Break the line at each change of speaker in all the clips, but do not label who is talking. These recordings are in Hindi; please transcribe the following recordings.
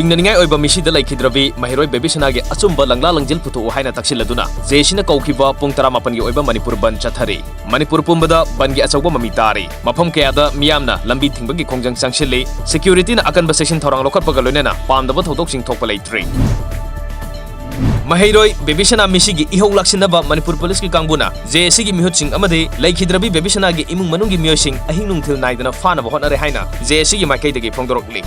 चिंगननिंगाई ओइबा मिसिदा लैखिद्रबी महिरोय बेबिसनागे अचुंबा लंगला लंजिल पुथु हाइना तक्सिलदुना जेसिना कौखिबा पुंग 19 गी ओइबा मणिपुर बन चथरी मणिपुर पुंबदा बनगी अचौबा ममी तारी मफम कयादा मियामना लंबी थिंबगी खोंजंग संगसिले सिक्युरिटीना अकनबा सेक्शन थौरांग लोखटपगा लोइनेना पामदबा थौदोकसिंग थोकपा लैत्रि महिरोय बेबिसना मिसिगी इहौ लाक्सिनबा मणिपुर पुलिस की कांगबुना जेएसी मिहुतसिंग अमदे लैखिद्रबी बेबिसना गी इमुंग मनुंगी मियोसिंग अहिंग नुंगथिल नाइदना फानबा होटनरे हाइना जेएसी माइकैदगी फोंदोरकली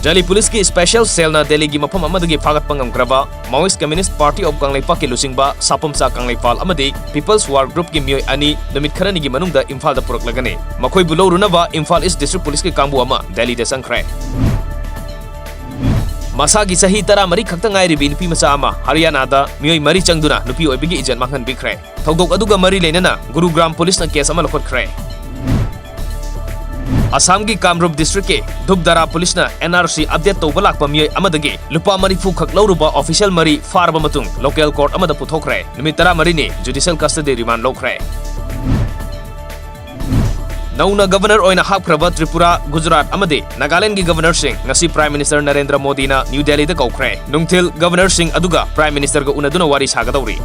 दिल्ली पुलिस की स्पेशल सेल दिल्ली की मफम फागत माओइस्ट कम्युनिस्ट पार्टी ऑफ कांगलेपा के लुसिंगबा सापमसा कांगलेपाल पीपल्स वार ग्रुप की मियोय अनि नुमित खरनी की मनुंगदा इम्फाल पुरकलगने मखोय बुलौरुनबा इम्फाल ईस्ट डिस्ट्रिक्ट पुलिस के कांगबु अमा दिल्ली दे संख्रे मसागी सही 10 मरी खक्ता ngairibi nupi macha ama Haryana दा मियोय मरी चंगदुना नुपी ओइबिगी इजन मांगन बिख्रे थौदोक अदुगा मरी लेनना गुरुग्राम पुलिस न केस अमा लखोटख्रे असम की कामरूप डिस्ट्रिक्ट के धुपदरा पुलिस ने एनआरसी अपडेट तौबा लाक्पा मियोय अमदगी लुपा मरीफु खक लौरुबा ऑफिशियल मरी फारबा मतुंग लोकल कोर्ट अमदा पुथोखरे नुमित 10 मरी ने जुडिशियल कस्टडी रिमांड लौखरे नौना गवर्नर ओइना हापख्रबा त्रिपुरा गुजरात अमदे नागालैंड की governor Singh ngasi prime minister Narendra Modi ना न्यू दिल्ली दा कौखरे नुंगथिल गवर्नर सिंह अदुगा प्राइम मिनिस्टर गा उनदुना वारी सागदौरी